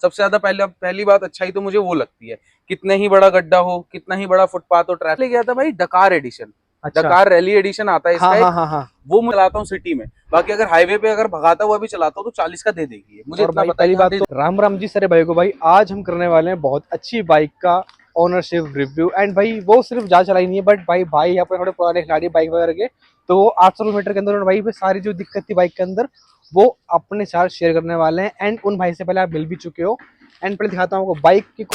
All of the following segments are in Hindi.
सबसे ज्यादा पहली बात अच्छाई तो मुझे वो लगती है, कितने ही बड़ा गड्ढा हो, कितना ही बड़ा फुटपाथ हो, ट्रैफिक ले गया था भाई डकार एडिशन। अच्छा। डकार रैली एडिशन आता है इसका हाँ एक, हाँ हाँ हाँ। वो मैं चलाता हूँ सिटी में। बाकी अगर हाईवे पे अगर भगाता हुआ भी चलाता हूँ तो 40 का दे देगी है, मुझे और इतना भाई पता है पहली यहाँ बात दे। तो राम राम जी सारे भाई को भाई, आज हम करने वाले हैं बहुत अच्छी बाइक का ओनरशिप रिव्यू। एंड भाई वो सिर्फ जा चलाई नहीं है, बट भाई यहाँ पर थोड़े पुराने खिलाड़ी बाइक वगैरह के, तो वो 800 किलोमीटर के अंदर भाई सारी जो दिक्कत थी बाइक के अंदर वो अपने साथ शेयर करने वाले हैं। एंड उन भाई से पहले आप मिल भी चुके हो। एंड पहले दिखाता हूँ आपको बाइक की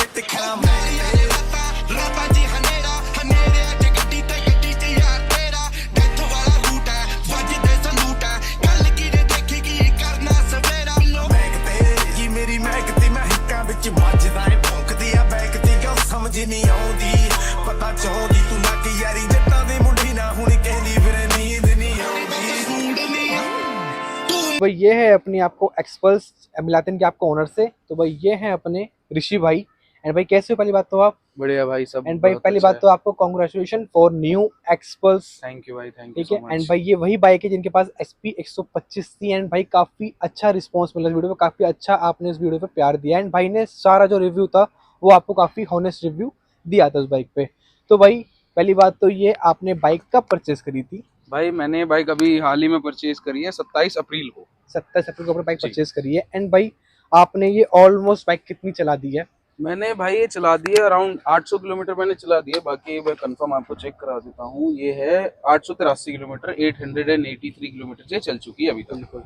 भाई, ये है अपनी आपको एक्सपल्स मिलातिन के आपको ओनर से। तो भाई ये है अपने ऋषि भाई। एंड भाई कैसे हो पहली बात तो आप? बढ़िया भाई, सब एंड भाई बहुत पहली अच्छा बात है। तो आपको congratulation for new XPulse. Thank you भाई, थैंक यू ठीक है। So and much. भाई ये वही बाइक है जिनके पास SP 125 थी। एंड भाई काफी अच्छा रिस्पांस मिला इस वीडियो पे, काफी अच्छा आपने इस वीडियो पे प्यार दिया। एंड भाई ने सारा जो रिव्यू था वो आपको काफी हॉनेस्ट रिव्यू दिया था उस बाइक पे। तो भाई पहली बात तो ये, आपने बाइक कब परचेज करी थी? भाई मैंने बाइक अभी हाल ही में परचेज करी है, 27 अप्रैल को। 27 अप्रैल को आपने बाइक जी। परचेज करी है। एंड भाई आपने ये ऑलमोस्ट बाइक कितनी चला दी है? मैंने भाई ये चला दी है अराउंड 800 किलोमीटर मैंने चला दी है। बाकी मैं कंफर्म आपको चेक करा देता हूँ। ये है 883 किलोमीटर, 883 किलोमीटर से चल चुकी है अभी तक। बिल्कुल।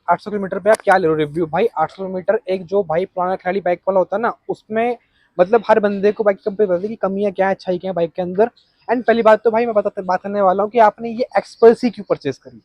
800 किलोमीटर पे आप क्या ले रहे हो रिव्यू? भाई 800 किलोमीटर एक जो भाई पुराना खिलाड़ी बाइक वाला होता है ना, उसमें मतलब हर बंदे को बाइक पे पता है कि कमियां क्या है, अच्छाई क्या है बाइक के अंदर। एंड पहली बात तो भाई मैं बात करने वाला हूँ कि आपने ये एक्सपल्स ही क्यों परचेज करी?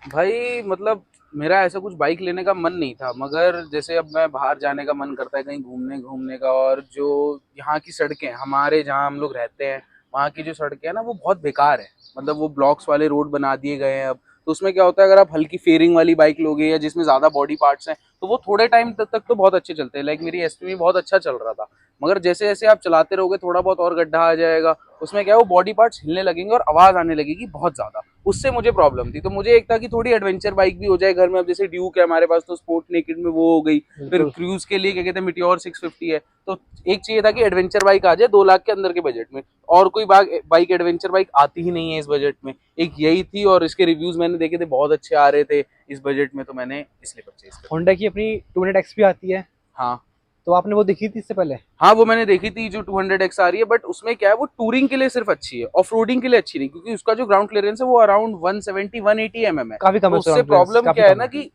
भाई मतलब मेरा ऐसा कुछ बाइक लेने का मन नहीं था, मगर जैसे अब मैं बाहर जाने का मन करता है कहीं घूमने घूमने का, और जो यहाँ की सड़कें हमारे जहाँ हम लोग रहते हैं वहाँ की जो सड़कें हैं ना वो बहुत बेकार है। मतलब वो ब्लॉक्स वाले रोड बना दिए गए हैं अब। तो उसमें क्या होता है, अगर आप हल्की फेयरिंग वाली बाइक लोगे या जिसमें ज्यादा बॉडी पार्ट्स हैं तो वो थोड़े टाइम तक तो बहुत अच्छे चलते हैं। लाइक मेरी एसपी बहुत अच्छा चल रहा था, मगर जैसे जैसे आप चलाते रहोगे थोड़ा बहुत और गड्ढा आ जाएगा, उसमें क्या है वो बॉडी पार्ट्स हिलने लगेंगे और आवाज आने लगेगी बहुत ज्यादा। उससे मुझे प्रॉब्लम थी। तो मुझे एक था कि थोड़ी एडवेंचर बाइक भी हो जाए घर में। अब जैसे ड्यूक है हमारे पास तो स्पोर्ट नेकेड में वो हो गई। फिर बिल्कुल। क्रूज के लिए क्या कहते हैं मिटियोर 650 है। तो एक चाहिए था कि एडवेंचर बाइक आ जाए 2 लाख के अंदर के बजट में। और कोई बाइक एडवेंचर बाइक आती ही नहीं है इस बजट में, एक यही थी। और इसके रिव्यूज मैंने देखे थे, बहुत अच्छे आ रहे थे इस बजट में, तो मैंने इसलिए परचेज कर होंडा की अपनी 200X भी आती है, लिया। हाँ तो आपने वो देखी थी इससे पहले? हाँ, वो मैंने देखी थी जो 200X आ रही है, बट उसमें क्या है वो टूरिंग के लिए सिर्फ अच्छी है, ऑफ रोडिंग के लिए अच्छी नहीं, क्योंकि उसका जो ग्राउंड क्लियरेंस है वो अराउंड 170-180 mm है। काफी कम तो है उससे उसका क्लियरेंस, प्रॉब्लम काफी क्या है कम ना है। कि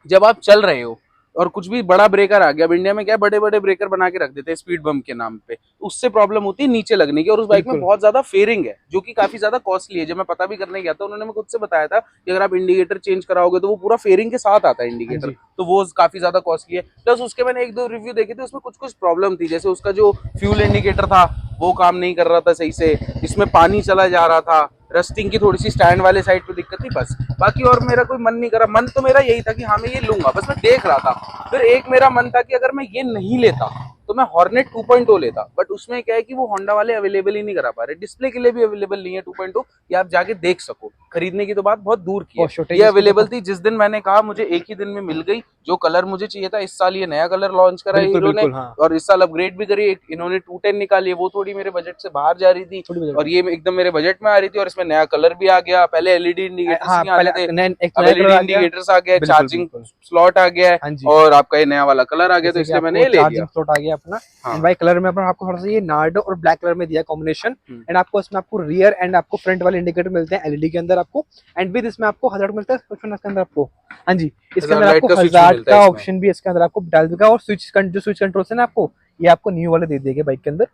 जब आप चल रहे हो और कुछ भी बड़ा ब्रेकर आ गया, अब इंडिया में क्या है बड़े बड़े ब्रेकर बना के रख देते हैं स्पीड बम्प के नाम पे, तो उससे प्रॉब्लम होती है नीचे लगने की। और उस बाइक में बिल्कुल। बहुत ज्यादा फेयरिंग है जो कि काफी ज्यादा कॉस्टली है। जब मैं पता भी करने गया था उन्होंने मैं खुद से बताया था कि अगर आप इंडिकेटर चेंज कराओगे तो वो पूरा फेयरिंग के साथ आता है हाँ इंडिकेटर, जी। तो वो काफी ज्यादा कॉस्टली है। प्लस उसके मैंने 1-2 रिव्यू देखे थे, उसमें कुछ कुछ प्रॉब्लम थी। जैसे उसका जो फ्यूल इंडिकेटर था वो काम नहीं कर रहा था सही से, इसमें पानी चला जा रहा था, रस्टिंग की थोड़ी सी स्टैंड वाले साइड पे दिक्कत थी बस। बाकी और मेरा कोई मन नहीं करा। मन तो मेरा यही था कि हाँ मैं ये लूंगा, बस मैं देख रहा था। फिर एक मेरा मन था कि अगर मैं ये नहीं लेता तो मैं हॉर्नेट 2.0 लेता, बट उसमें क्या है कि वो होंडा वाले अवेलेबल ही नहीं करा पा रहे। डिस्प्ले के लिए भी अवेलेबल नहीं है 2.0 कि आप जाके देख सको। खरीदने की तो बात बहुत दूर की है। बहुत छोटे ये इसमें देखो। अवेलेबल थी जिस दिन मैंने कहा, मुझे एक ही दिन में मिल गई जो कलर मुझे चाहिए था। इस साल ये नया कलर लॉन्च करा है बिल्कुल हीरो ने, बिल्कुल। हाँ, और इस साल अपग्रेड भी करी। इन्होंने 210 निकाली है, वो थोड़ी मेरे बजट से बाहर जा रही थी, थोड़ी बजट और में। ये एकदम मेरे बजट में आ रही थी। और इसमें नया कलर भी आ गया। पहले एलईडी इंडिकेटर्स हाँ नहीं पहले आते थे, एक तो अब नया कलर एलईडी आ गया। इंडिकेटर्स आ गए, बिल्कुल चार्जिंग बिल्कुल। स्लॉट आ गया है, हाँ जी। और आपका ये नया वाला कलर आ गया, तो जैसे कि इसलिए मैंने आपको ये ले लिया। चार्जिंग स्लॉट आ गया अपना। एंड हाँ। भाई कलर में अपना आपको थोड़ा सा ये नार्डो और ब्लैक कलर में दिया कॉम्बिनेशन। हम्म। एंड आपको इसमें आपको रियर एंड आपको फ्रंट वाले इंडिकेटर मिलते हैं एलईडी के अंदर आपको। एंड विद इसमें आपको 1000 मिलता है कुछ इसके अंदर आपको। हाँ जी, इसके अंदर लाइट आपको का स्विच भी 1000 मिलता है का इसमें। ऑप्शन भी इसके अंदर आपको डाल देगा। और स्विच जो स्विच कंट्रोल है ना आपको, ये आपको न्यू वाले दे देंगे बाइक के अंदर।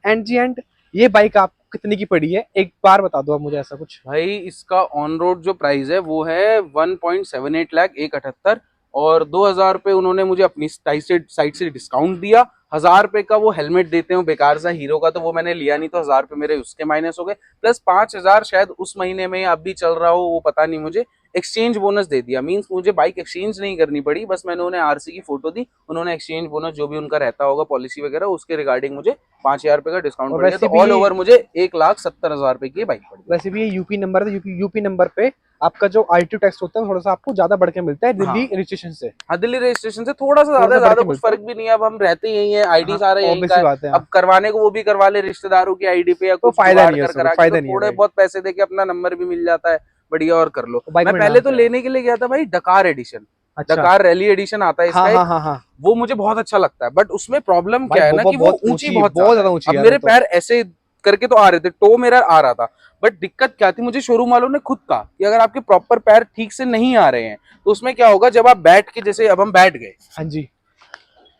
एंड जी एंड ये बाइक आपको कितने की पड़ी है एक बार बता दो आप मुझे, ऐसा कुछ। भाई इसका ऑन रोड जो प्राइस है वो है 1.78 लाख 178, और 2000 रुपये उन्होंने मुझे अपनी साइड से डिस्काउंट दिया। 1000 रुपये का वो हेलमेट देते हो बेकार सा हीरो का, तो वो मैंने लिया नहीं, तो 1000 रुपये मेरे उसके माइनस हो गए। प्लस 5000 शायद उस महीने में अब भी चल रहा हो, वो पता नहीं मुझे, एक्सचेंज बोनस दे दिया। मींस मुझे बाइक एक्सचेंज नहीं करनी पड़ी, बस मैंने उन्हें आरसी की फोटो दी, उन्होंने एक्सचेंज बोनस जो भी उनका रहता होगा पॉलिसी वगैरह उसके रिगार्डिंग मुझे 5,000 रुपए का डिस्काउंट और पड़ गया। वैसे तो भी ऑल ये ओवर मुझे 1,70,000 रुपए की ये बाइक पड़ गई। वैसे भी ये यूपी नंबर है, तो यूपी नंबर पे आपका जो आरटीओ टैक्स होता है थोड़ा सा आपको ज्यादा बढ़ के मिलता है दिल्ली हाँ रजिस्ट्रेशन से, हाँ, दिल्ली रजिस्ट्रेशन से थोड़ा सा थोड़ा ज्यादा, सा बढ़ ज्यादा के कुछ मिलता है। फर्क भी नहीं है। अब हम रहते यही है, आईडी हाँ, सारा यहीं ऑब्वियस का सी है। बात है। हाँ, अब करवाने को वो भी करवा ले रिश्तेदारों की आईडी पे या तो कुछ फायदा जुगाड़ नहीं है कर उसका, कोई करा के, तो फायदा नहीं है थोड़े भाई। बहुत पैसे दे के अपना नंबर भी मिल जाता है, बढ़िया, और कर लो। तो बाइक मैं में पहले नाम तो क्या है? लेने के लिए गया था भाई डकार एडिशन, अच्छा। डकार रैली एडिशन आता है हाँ इसका हाँ एक, हाँ हाँ। वो मुझे बहुत अच्छा लगता है। बट उसमें प्रॉब्लम भाई क्या है वो ना वो कि वो बहुत ऊंची ऊंची है, बहुत बहुत ज्यादा ज्यादा है। ऊंची अब है यार वो मेरे तो। पैर ऐसे करके तो आ रहे थे, टो मेरा आ रहा था, बट दिक्कत क्या थी, मुझे शोरूम वालों ने खुद कहा कि अगर आपके प्रॉपर पैर ठीक से नहीं आ रहे हैं तो उसमें क्या होगा, जब आप बैठ के, जैसे अब हम बैठ गए, हाँ जी,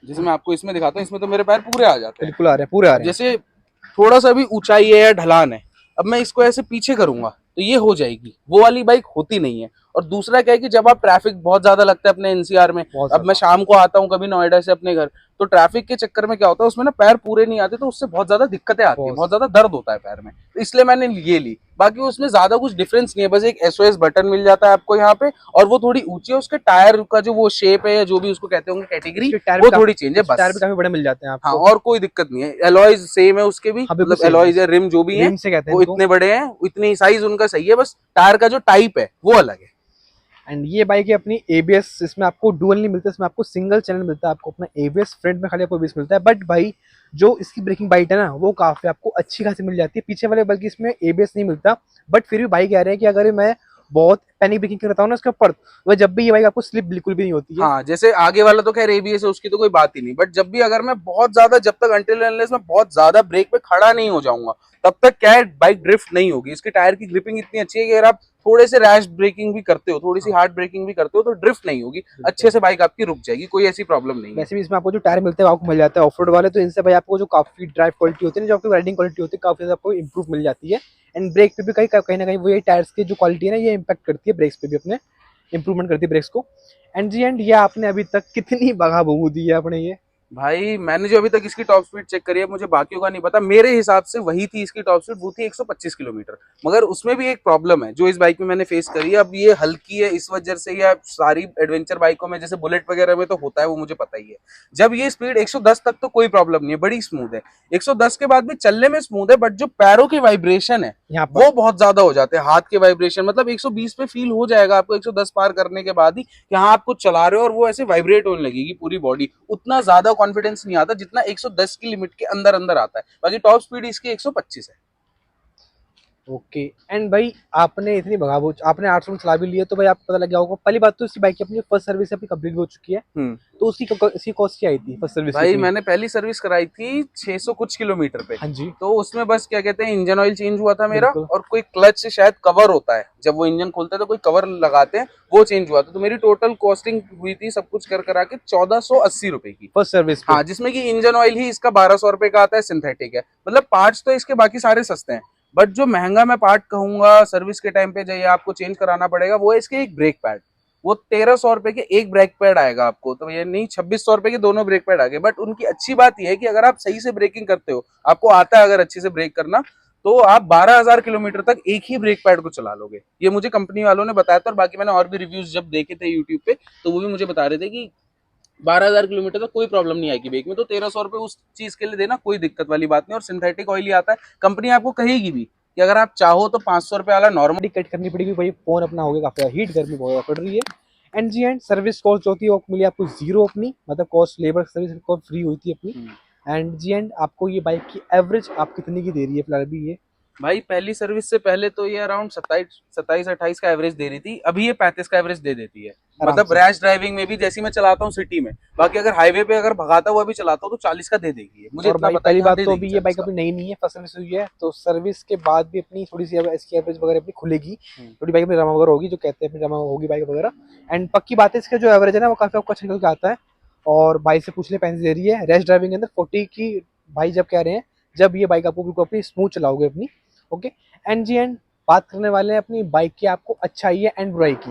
जैसे मैं आपको इसमें दिखाता हूँ, इसमें तो मेरे पैर पूरे आ जाते हैं। बिल्कुल आ रहे हैं, पूरे आ अब रहे हैं। जैसे थोड़ा सा भी ऊंचाई है या ढलान है, अब मैं इसको ऐसे पीछे करूंगा तो ये हो जाएगी, वो वाली बाइक होती नहीं है। और दूसरा क्या है कि जब आप ट्रैफिक बहुत ज्यादा लगता है अपने एनसीआर में, बहुत अब मैं ज्यादा। शाम को आता हूँ कभी नोएडा से अपने घर, तो ट्रैफिक के चक्कर में क्या होता है, उसमें ना पैर पूरे नहीं आते, तो उससे बहुत ज्यादा दिक्कतें आती है, बहुत। बहुत ज्यादा दर्द होता है पैर में, तो इसलिए मैंने ये ली। बाकी उसमें ज्यादा कुछ डिफरेंस नहीं है, बस एक एसओएस बटन मिल जाता है आपको यहाँ पे, और वो थोड़ी ऊंची है, उसके टायर का जो वो शेप है या जो भी उसको कहते होंगे कैटेगरी, इसके टायर भी वो काफी थोड़ी चेंज है इसके बस। टायर भी काफी बड़े मिल जाते हैं हाँ, आपको। और कोई दिक्कत नहीं है, एलॉयज सेम है उसके भी, हाँ बिल्कुल मतलब सेम है। एलॉयज या रिम जो भी है रिम से कहते हैं वो इनको। इतने बड़े हैं, इतनी साइज उनका सही है, बस टायर का जो टाइप है वो अलग है। एंड ये बाइक है अपनी एबीएस, इसमें आपको डुअल नहीं मिलता, इसमें आपको सिंगल चैनल मिलता है, आपको अपना एबीएस फ्रंट में खाली आपको एबीएस मिलता है। बट भाई जो इसकी ब्रेकिंग बाइट है ना वो काफी आपको अच्छी खासी मिल जाती है पीछे वाले, बल्कि इसमें एबीएस नहीं मिलता। बट फिर भी भाई कह रहे हैं कि अगर मैं बहुत पैनिक ब्रेकिंग करता हूँ ना इसके ऊपर, तो जब भी ये बाइक आपको स्लिप बिल्कुल भी नहीं होती है। हाँ, जैसे आगे वाला तो खैर एबीएस है, उसकी तो कोई बात ही नहीं, बट जब भी अगर मैं बहुत ज्यादा, जब तक अनटिल अनलेस मैं बहुत ज्यादा ब्रेक पे खड़ा नहीं हो जाऊंगा, तब तक क्या है, बाइक ड्रिफ्ट नहीं होगी। इसके टायर की ग्रिपिंग इतनी अच्छी है कि अगर आप थोड़े से रैश ब्रेकिंग भी करते हो, थोड़ी सी हाँ हार्ड ब्रेकिंग भी करते हो, तो ड्रिफ्ट नहीं होगी, अच्छे से बाइक आपकी रुक जाएगी, कोई ऐसी प्रॉब्लम नहीं है। वैसे भी इसमें आपको जो टायर मिलते हैं वो आपको मिल जाते हैं ऑफ रोड वाले, तो इनसे भाई आपको जो काफी ड्राइव क्वालिटी होती है, जो आपकी राइडिंग क्वालिटी होती है, काफी आपको इंप्रूव मिल जाती है। एंड ब्रेक पे भी कहीं ना कहीं वो ये टायर्स की जो क्वालिटी है ना ये इम्पैक्ट करती है ब्रेक्स पे भी, अपने इंप्रूवमेंट करती है ब्रेक्स को। एंड जी एंड ये आपने अभी तक कितनी बगा बहू दी है आपने ये? भाई मैंने जो अभी तक इसकी टॉप स्पीड चेक करी है, मुझे बाकियों का नहीं पता, मेरे हिसाब से वही थी इसकी टॉप स्पीड, वो थी 125 किलोमीटर। मगर उसमें भी एक प्रॉब्लम है जो इस बाइक में मैंने फेस करी है, अब ये हल्की है इस वजह से, या सारी एडवेंचर बाइकों में जैसे बुलेट वगैरह में तो होता है, वो मुझे पता ही है। जब ये स्पीड 110 तक तो कोई प्रॉब्लम नहीं है, बड़ी स्मूथ है, 110 के बाद भी चलने में स्मूथ है, बट जो पैरों के वाइब्रेशन है यहाँ पर वो बहुत ज्यादा हो जाते हैं, हाथ के वाइब्रेशन, मतलब 120 पे फील हो जाएगा आपको 110 पार करने के बाद ही, कि हाँ आप कुछ चला रहे हो और वो ऐसे वाइब्रेट होने लगेगी पूरी बॉडी। उतना ज्यादा कॉन्फिडेंस नहीं आता जितना 110 की लिमिट के अंदर अंदर आता है, बाकी टॉप स्पीड इसकी 125 है। ओके। एंड भाई आपने इतनी भगावो, आपने 800 में चला भी लिया, तो भाई आपको पता लग गया होगा। पहली बात तो इसकी बाइक की अपनी फर्स्ट सर्विस अपनी कंप्लीट हो चुकी है, हम्म। तो इसकी कॉस्ट क्या आई थी फर्स्ट सर्विस की भाई अपनी? मैंने पहली सर्विस कराई थी 600 कुछ किलोमीटर पे, हाँ जी, तो उसमें बस क्या कहते हैं इंजन ऑयल चेंज हुआ था मेरा, बिल्कुल। और कोई क्लच से शायद कवर होता है, जब वो इंजन खोलते हैं तो कोई कवर लगाते हैं, वो चेंज हुआ था। तो मेरी टोटल कॉस्टिंग हुई थी सब कुछ कर करा के 1480 रुपए की। फर्स्ट सर्विस पे? हाँ, जिसमें कि इंजन ऑयल ही इसका 1200 रुपए का आता है, सिंथेटिक है, मतलब पार्ट्स तो इसके बाकी सारे सस्ते हैं। बट जो महंगा मैं पार्ट कहूंगा सर्विस के टाइम पे जाइए आपको चेंज कराना पड़ेगा, वो है इसके एक ब्रेक पैड, वो 1300 रुपए के एक ब्रेक पैड आएगा आपको, तो ये नहीं 2600 रुपए के दोनों ब्रेक पैड आ गए। बट उनकी अच्छी बात यह है कि अगर आप सही से ब्रेकिंग करते हो, आपको आता है अगर अच्छे से ब्रेक करना, तो आप 12,000 किलोमीटर तक एक ही ब्रेक पैड को चला लोगे, ये मुझे कंपनी वालों ने बताया था। और बाकी मैंने और भी रिव्यूज जब देखे थे यूट्यूब पे, तो वो भी मुझे बता रहे थे कि 12,000 किलोमीटर तक कोई प्रॉब्लम नहीं आएगी ब्रेक में, तो 1300 रुपए उस चीज के लिए देना कोई दिक्कत वाली बात नहीं। और सिंथेटिक ऑयल ही आता है, कंपनी आपको कहेगी भी कि अगर आप चाहो तो 500 रुपए वाला नॉर्मल। बड़ी कट करनी पड़ेगी भाई, फोन अपना हो गया काफी ज्यादा हीट, गर्मी बहुत ज्यादा पड़ रही है। एंड जी एंड सर्विस कॉस्ट जो होती है वो मिली आपको जीरो अपनी, मतलब cost labour service cost free हुई थी अपनी। एंड जी एंड आपको ये बाइक की एवरेज आप कितने की दे रही है फिलहाल अभी ये? भाई पहली सर्विस से पहले तो ये अराउंड 27-28 का एवरेज दे रही थी, अभी ये 35 का एवरेज दे देती है। आराम मतलब से। रैश ड्राइविंग में भी जैसी मैं चलाता हूँ सिटी में, बाकी अगर हाईवे पे अगर भगाता हुआ भी चलाता हूँ तो 40 का दे देगी ये, मुझे और इतना भाई पता है पहली कि हाँ बात दे तो देगी अभी ये 40 बाइक का। अपनी नई नहीं है, फर्स्ट सर्विस हुई है, तो सर्विस के बाद भी अपनी थोड़ी सी इसकी एवरेज वगैरह अपनी खुलेगी, थोड़ी बाइक में जमा वगैरह होगी, जो कहते हैं अपनी जमा होगी बाइक वगैरह। एंड पक्की बात है इसका जो एवरेज है ना वो काफी आपको अच्छा निकल के आता है। और भाई से पूछ ले 35 दे रही है रैश ड्राइविंग के अंदर 40 की, भाई जब कह रहे हैं जब ये बाइक आपको बिल्कुल अपनी स्मूथ चलाओगे अपनी। ओके। एंड जी एंड बात करने वाले हैं अपनी बाइक की आपको अच्छाई है एंड बुराई की।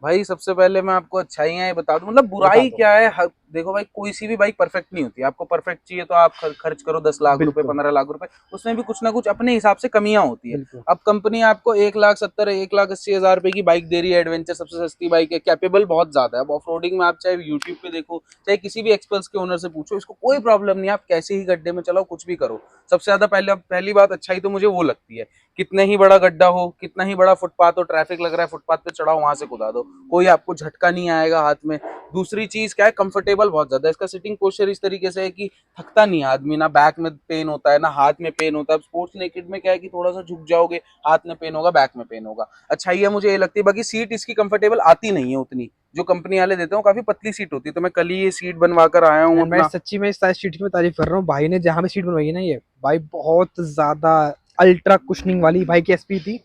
भाई सबसे पहले मैं आपको अच्छाइयाँ ये बता दूं, मतलब बता बुराई दो। क्या है, देखो भाई कोई सी भी बाइक परफेक्ट नहीं होती, आपको परफेक्ट चाहिए तो आप खर्च करो 10 लाख रुपए, बिल्कुल 15 लाख रुपए, उसमें भी कुछ ना कुछ अपने हिसाब से कमियां होती है। बिल्कुल। अब कंपनी आपको 1,70,000 1,80,000 रुपए की बाइक दे रही है, एडवेंचर सबसे सस्ती बाइक है, कैपेबल बहुत ज्यादा है। अब ऑफ रोडिंग में आप चाहे यूट्यूब पे देखो, चाहे किसी भी एक्सपर्ट्स के ओनर से पूछो, इसको कोई प्रॉब्लम नहीं है, आप कैसे ही गड्ढे में चलाओ, कुछ भी करो। सबसे ज्यादा पहली बात अच्छाई तो मुझे वो लगती है, कितने ही बड़ा गड्ढा हो, कितना ही बड़ा फुटपाथ हो, ट्रैफिक लग रहा है, फुटपाथ पे चढ़ाओ, वहां से कूदा दो, कोई आपको झटका नहीं आएगा हाथ में। दूसरी चीज क्या है, कंफर्टेबल बहुत ज्यादा है। इसका सिटिंग पोस्चर इस तरीके से है कि थकता नहीं है आदमी, ना बैक में पेन होता है ना हाथ में पेन होता है। स्पोर्ट्स नेकेड में क्या है कि थोड़ा सा झुक जाओगे, हाथ में पेन होगा, बैक में पेन होगा। अच्छा ये मुझे ये लगती है। बाकी सीट इसकी कंफर्टेबल आती नहीं है उतनी, जो कंपनी वाले देते हैं, काफी पतली सीट होती है। तो मैं कल ही ये सीट बनवा कर आया हूँ मैं अपना। सच्ची में इस सीट की मैं तारीफ कर रहा हूँ, भाई ने जहाँ भी सीट बनवाई है ना, ये भाई बहुत ज्यादा अल्ट्रा कुशनिंग वाली भाई की एसपी थी,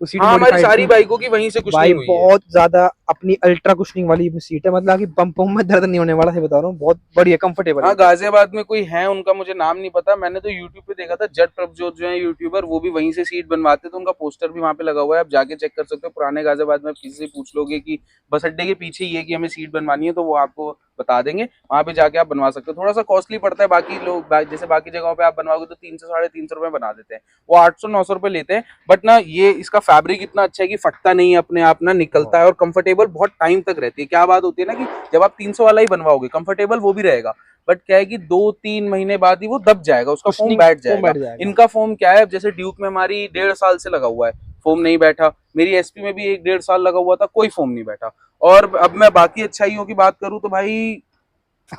वो सीट हाँ हमारी मॉडिफाइड सारी थी बाइकों की वहीं से भाई, कुशनिंग हुई है। बहुत ज्यादा अपनी अल्ट्रा कुशनिंग वाली सीट है, मतलब कि बम बम में दर्द नहीं होने वाला है, बता रहा हूँ, बहुत बढ़िया कंफर्टेबल है हाँ एकदम। गाजियाबाद में कोई है, उनका मुझे नाम नहीं पता, मैंने तो यूट्यूब पे देखा था, जट प्रभजोत जो है यूट्यूबर, वो भी वहीं से सीट बनवाते, तो उनका पोस्टर भी वहाँ पे लगा हुआ है, आप जाके चेक कर सकते हो। पुराने गाजियाबाद में किसी से पूछ लोगे कि बस अड्डे के पीछे ये कि हमें सीट बनवानी है, तो वो आपको बता देंगे, वहाँ पे जाके आप बनवा सकते हो। थोड़ा सा कॉस्टली पड़ता है, बाकी लोग जैसे बाकी जगहों पे आप बनवाओगे तो 300 साढ़े 300 रुपए बना देते हैं, वो 800 900 रुपए लेते हैं। बट ना ये इसका फैब्रिक इतना अच्छा है कि फटता नहीं है अपने आप, ना निकलता है, और कंफर्टेबल बहुत टाइम तक रहती है। क्या बात होती है ना कि जब आप 300 वाला ही बनवाओगे, कंफर्टेबल वो भी रहेगा, बट क्या है कि 2-3 महीने बाद ही वो दब जाएगा, उसका फोम कुशनिंग बैठ फोम जाएगा। बैठ जाएगा। इनका फोम क्या है, जैसे ड्यूक में हमारी 1.5 साल से लगा हुआ है, फोम नहीं बैठा। मेरी एसपी में भी 1-1.5 साल लगा हुआ था, कोई फोम नहीं बैठा। और अब मैं बाकी अच्छाइयों की बात करूं तो भाई,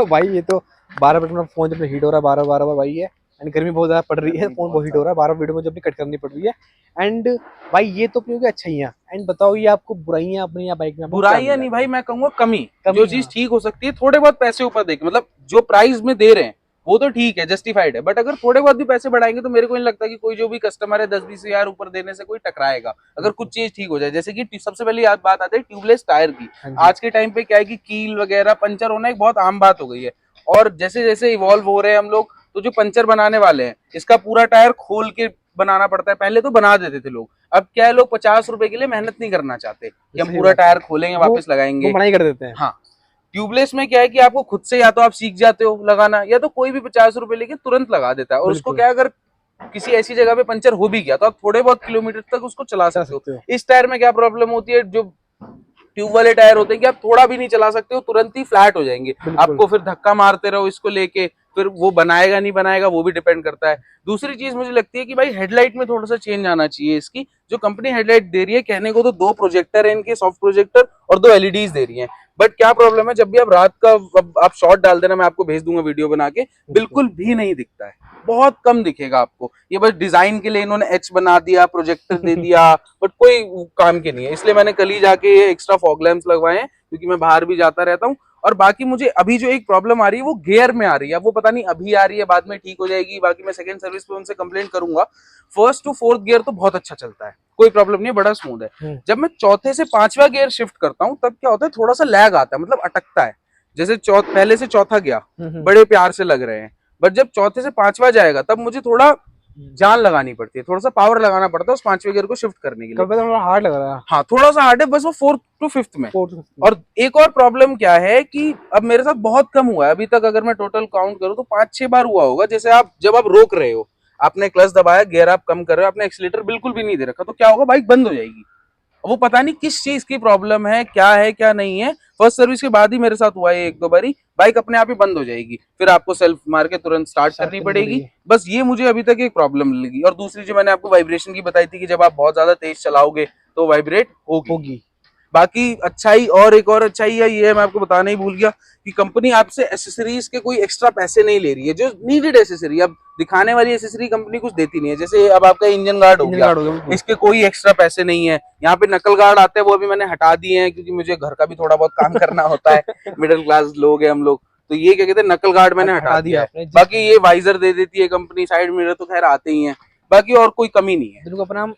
भाई ये तो 12 मिनट में फोन जब हीट हो रहा है, बार बार भाई है, एंड गर्मी बहुत ज्यादा पड़ रही है, गर्मी फोन बहुत बहुत हीट हो रहा ज्यादा है, 12 वीडियो में जब भी कट करनी पड़ रही है। एंड भाई ये तो अपनी अच्छा ही है। एंड बताओ ये आपको बुराइयां अपनी या बाइक में आपको क्या बुराइयां मिला नहीं है? भाई, मैं कहूंगा कमी। जो कमी, चीज हाँ। ठीक हो सकती है, थोड़े बहुत पैसे ऊपर देके, मतलब जो प्राइस में दे रहे हैं वो तो ठीक है, जस्टिफाइड है, बट अगर थोड़े बहुत भी पैसे बढ़ाएंगे तो मेरे को नहीं लगता कि कोई जो भी कस्टमर है 10-20 हजार ऊपर देने से कोई टकराएगा, अगर कुछ चीज ठीक हो जाए। जैसे कि सबसे पहले याद बात आती है ट्यूबलेस टायर की। हाँ जी। आज के टाइम पे क्या है कि कील वगैरह पंचर होना एक बहुत आम बात हो गई है, और जैसे जैसे इवॉल्व हो रहे हैं हम लोग, तो जो पंचर बनाने वाले हैं, इसका पूरा टायर खोल के बनाना पड़ता है। पहले तो बना देते थे लोग, अब क्या है, लोग 50 रुपए के लिए मेहनत नहीं करना चाहते कि हम सही पूरा बात है। टायर खोलेंगे वो वापस वो लगाएंगे। मना ही कर देते हैं। हाँ, ट्यूबलेस में क्या है कि आपको खुद से या तो आप सीख जाते हो लगाना, या तो कोई भी 50 रुपए लेके तुरंत लगा देता है, और उसको बिल्कुल। क्या है, अगर किसी ऐसी जगह पे पंचर हो भी गया तो आप थोड़े बहुत किलोमीटर तक उसको चला चला सकते हो। सकते हो। इस टायर में क्या प्रॉब्लम होती है, जो ट्यूब वाले टायर होते हैं कि आप थोड़ा भी नहीं चला सकते हो, तुरंत ही फ्लैट हो जाएंगे, बिल्कुल। आपको फिर धक्का मारते रहो इसको लेके, फिर वो बनाएगा नहीं बनाएगा वो भी डिपेंड करता है। दूसरी चीज मुझे लगती है कि भाई हेडलाइट में थोड़ा सा चेंज आना चाहिए इसकी। जो कंपनी हेडलाइट दे रही है, कहने को तो 2 प्रोजेक्टर है इनके, सॉफ्ट प्रोजेक्टर, और 2 LEDs दे रही है, बट क्या प्रॉब्लम है, जब भी आप रात का आप शॉट डाल देना, मैं आपको भेज दूंगा वीडियो बना के, बिल्कुल। बिल्कुल भी नहीं दिखता है, बहुत कम दिखेगा आपको। ये बस डिजाइन के लिए इन्होंने एच बना दिया, प्रोजेक्टर दे दिया, बट कोई काम के नहीं है। इसलिए मैंने कल ही जाके ये एक्स्ट्रा फॉग लैंप्स लगवाए हैं, क्योंकि मैं बाहर भी जाता रहता हूँ। और बाकी मुझे अभी जो एक प्रॉब्लम आ रही है वो गियर में आ रही है, वो पता नहीं अभी आ रही है बाद में ठीक हो जाएगी, बाकी मैं सेकंड सर्विस पे उनसे कंप्लेंट करूंगा। फर्स्ट टू फोर्थ गियर तो बहुत अच्छा चलता है, कोई प्रॉब्लम नहीं है, बड़ा स्मूथ है। जब मैं चौथे से पांचवा गियर शिफ्ट करता हूँ तब क्या होता है, थोड़ा सा लैग आता है, मतलब अटकता है। जैसे पहले से चौथा गया, बड़े प्यार से लग रहे हैं, बट जब चौथे से पांचवा जाएगा तब मुझे थोड़ा जान लगानी पड़ती है, थोड़ा सा पावर लगाना पड़ता है उस पांचवे गियर को शिफ्ट करने के लिए। कभी तो थोड़ा हार्ड लग रहा है। हाँ थोड़ा सा हार्ड है, बस वो फोर्थ टू फिफ्थ में। फोर्थ। और एक और प्रॉब्लम क्या है कि अब मेरे साथ बहुत कम हुआ है अभी तक, अगर मैं टोटल काउंट करूं तो 5-6 बार हुआ होगा। जैसे आप जब आप रोक रहे हो, आपने क्लच दबाया, गियर आप कम कर रहे हो, आपने एक्सीलेटर बिल्कुल भी नहीं दे रखा, तो क्या होगा, बाइक बंद हो जाएगी। वो पता नहीं किस चीज की प्रॉब्लम है क्या नहीं है। फर्स्ट सर्विस के बाद ही मेरे साथ हुआ है 1-2 बारी, बाइक अपने आप ही बंद हो जाएगी, फिर आपको सेल्फ मार के तुरंत स्टार्ट स्टार्ट करनी करनी पड़ेगी। पड़ेगी। बस ये मुझे अभी तक एक प्रॉब्लम लगी। और दूसरी जो मैंने आपको वाइब्रेशन की बताई थी कि जब आप बहुत ज्यादा तेज चलाओगे तो वाइब्रेट होगी। होगी। बाकी अच्छाई, और एक और अच्छाई है ये, मैं आपको बताना ही भूल गया कि कंपनी आपसे एसेसरीज के कोई एक्स्ट्रा पैसे नहीं ले रही है, जो नीडेड एसेसरी, अब दिखाने वाली एसेसरी कंपनी कुछ देती नहीं है। जैसे अब आपका इंजन गार्ड हो इंजन गया, गार्ड हो गया, बिल्कुल। इसके कोई एक्स्ट्रा पैसे नहीं है। यहाँ पे नकल गार्ड आते हैं, वो भी मैंने हटा दिए हैं, क्योंकि मुझे घर का भी थोड़ा बहुत काम करना होता है, मिडिल क्लास लोग हैं हम लोग, तो ये क्या कहते हैं, नकल गार्ड मैंने हटा हटा दिया दिया है। आपने बाकी ये वाइजर दे देती है कंपनी, साइड मिरर तो खैर आते ही हैं, बाकी और कोई कमी नहीं है। जिनको अपना हम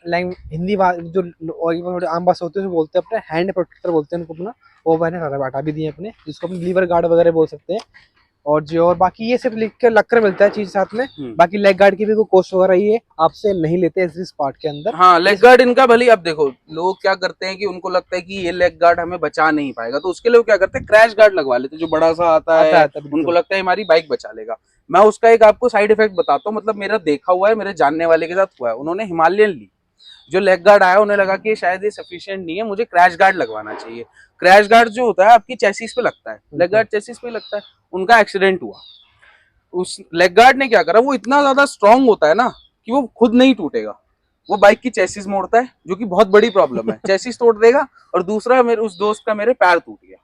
हिंदी जो थोड़े आम भाषा होते हैं उसमें बोलते हैं, अपने हैंड प्रोटेक्टर बोलते हैं उनको अपना, वो मैंने हटा भी दिए अपने, जिसको अपने लीवर गार्ड वगैरह बोल सकते हैं। और जी और बाकी ये सिर्फ लिख के लक्कर मिलता है चीज साथ में। हम्म। बाकी लेग गार्ड की भी कोई कॉस्ट वगैरह ये आपसे नहीं लेते इस पार्ट के अंदर। हाँ, लेग गार्ड इनका भले ही, अब देखो लोग क्या करते हैं कि उनको लगता है कि ये लेग गार्ड हमें बचा नहीं पाएगा, तो उसके लिए वो क्या करते हैं, क्रैश गार्ड लगवा लेते हैं, जो बड़ा सा आता है। बिल्कुल। उनको लगता है हमारी बाइक बचा लेगा। मैं उसका एक आपको साइड इफेक्ट बताता हूँ, मतलब मेरा देखा हुआ है, मेरे जानने वाले के साथ हुआ है। उन्होंने हिमालयन ली, जो लेग गार्ड आया उन्हें लगा कि शायद ये सफिशिएंट नहीं है, मुझे क्रैश गार्ड लगवाना चाहिए। क्रैश गार्ड जो होता है आपकी चेसिस पे लगता है, लेग गार्ड चेसिस पे लगता है। उनका एक्सीडेंट हुआ, उस लेग गार्ड ने क्या करा, वो इतना ज्यादा स्ट्रांग होता है ना कि वो खुद नहीं टूटेगा, वो बाइक की चेसिस मोड़ता है, जो कि बहुत बड़ी प्रॉब्लम है। चेसिस तोड़ देगा। और दूसरा, मेरे उस दोस्त का मेरे पैर टूट गया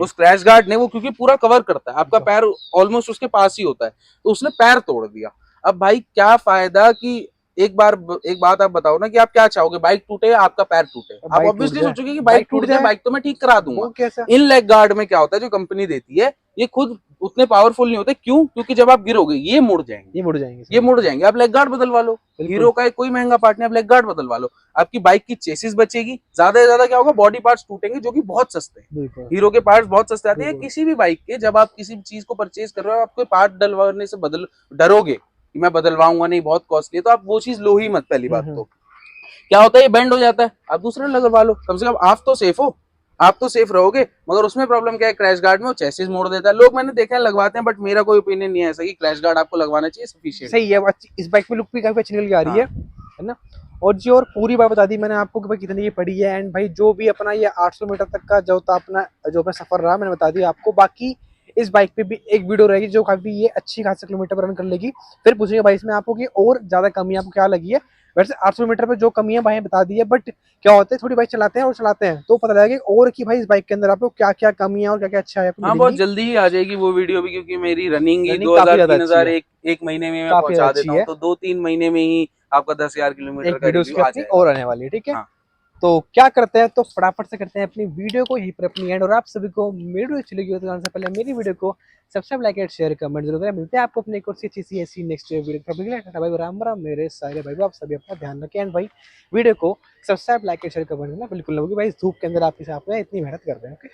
उस क्रैश गार्ड ने, वो क्योंकि पूरा कवर करता है आपका पैर, ऑलमोस्ट उसके पास ही होता है, तो उसने पैर तोड़ दिया। अब भाई क्या फायदा कि एक बात आप बताओ ना, कि आप क्या चाहोगे, बाइक टूटे या आपका पैर टूटे? आप बाइक टूट ऑब्वियसली जाए, सोचोगे कि बाइक टूट जाए, बाइक तो मैं ठीक करा दूंगा। वो कैसा? इन लेग गार्ड में क्या होता है, जो कंपनी देती है, ये खुद उतने पावरफुल नहीं होते। क्यों? क्योंकि जब आप गिरोगे ये मुड़ जाएंगे, ये मुड़ जाएंगे, आप लेग गार्ड बदलवा लो। हीरो का कोई महंगा पार्ट नहीं, आप लेग गार्ड बदलवा लो, आपकी बाइक की चेसिस बचेगी। ज्यादा से ज्यादा क्या होगा, बॉडी पार्ट्स टूटेंगे, जो कि बहुत सस्ते हैं। हीरो के पार्ट्स बहुत सस्ते आते हैं। किसी भी बाइक के, जब आप किसी चीज को परचेज कर रहे हो, आप कोई पार्ट डलवाने से डरोगे कि मैं बदलवाऊंगा नहीं, बहुत कॉस्टली है, तो आप वो चीज लो ही मत। पहली बात तो क्या होता है, ये बेंड हो जाता है, आप दूसरा लगवा लो, कम से कम आप तो सेफ हो, आप तो सेफ रहोगे। मगर उसमें प्रॉब्लम क्या है, क्रैश गार्ड में वो चेसिस मोड़ देता है। लोग मैंने देखे हैं लगवाते हैं, बट मेरा कोई ओपिनियन नहीं है ऐसा कि क्रैश गार्ड आपको लगवाना चाहिए, सफिशिएंट सही है। इस बाइक में लुक भी काफी अच्छी निकल के आ रही है ना। और जी और पूरी बात बता दी मैंने आपको कि भाई कितनी ये पड़ी है। एंड भाई जो भी अपना ये 800 मीटर तक का जो था अपना सफर रहा, मैंने बता दिया आपको। बाकी इस बाइक पे भी एक वीडियो रहेगी जो काफी ये अच्छी खासी किलोमीटर पर रन कर लेगी। फिर पूछेंगे भाई इसमें आपको कि और ज्यादा कमी आपको क्या लगी है। वैसे 800 मीटर पे जो कमी है भाई बता दी है, बट क्या होता है थोड़ी बाइक चलाते हैं और चलाते हैं तो पता लगेगा और कि भाई इस बाइक के अंदर आपको क्या क्या कमी है और क्या क्या अच्छा है। हाँ, बहुत जल्दी ही आ जाएगी वो वीडियो भी, क्योंकि मेरी रनिंग ही रनिंग काफी ज्यादा अच्छी 2000-3000 है, एक महीने में मैं काफी ज्यादा पहुंचा अच्छी देता हूँ, है। तो 2-3 महीने में ही आपका 10,000 किलोमीटर एक का वीडियो रिव्यू उसकी आ अपनी जाएगा। और आने वाली है, ठीक है। हाँ। तो क्या करते हैं, तो फटाफट से करते हैं अपनी वीडियो को यहीं पर अपनी एंड। और आप सभी को मेरी वीडियो अच्छी लगी हो तो जाने से पहले मेरी वीडियो को subscribe, like and share, comment जरूर करें। मिलते हैं आपको अपने एक और सी अच्छी सी ऐसी नेक्स्ट वीडियो। टाटा भाई, राम राम मेरे सारे भाई, आप सभी अपना ध्यान रखें। एंड भाई वीडियो को subscribe, like and share, comment करना बिल्कुल ना भूलिए भाई, धूप के अंदर आपके साथ में इतनी मेहनत कर रहे हैं। ओके।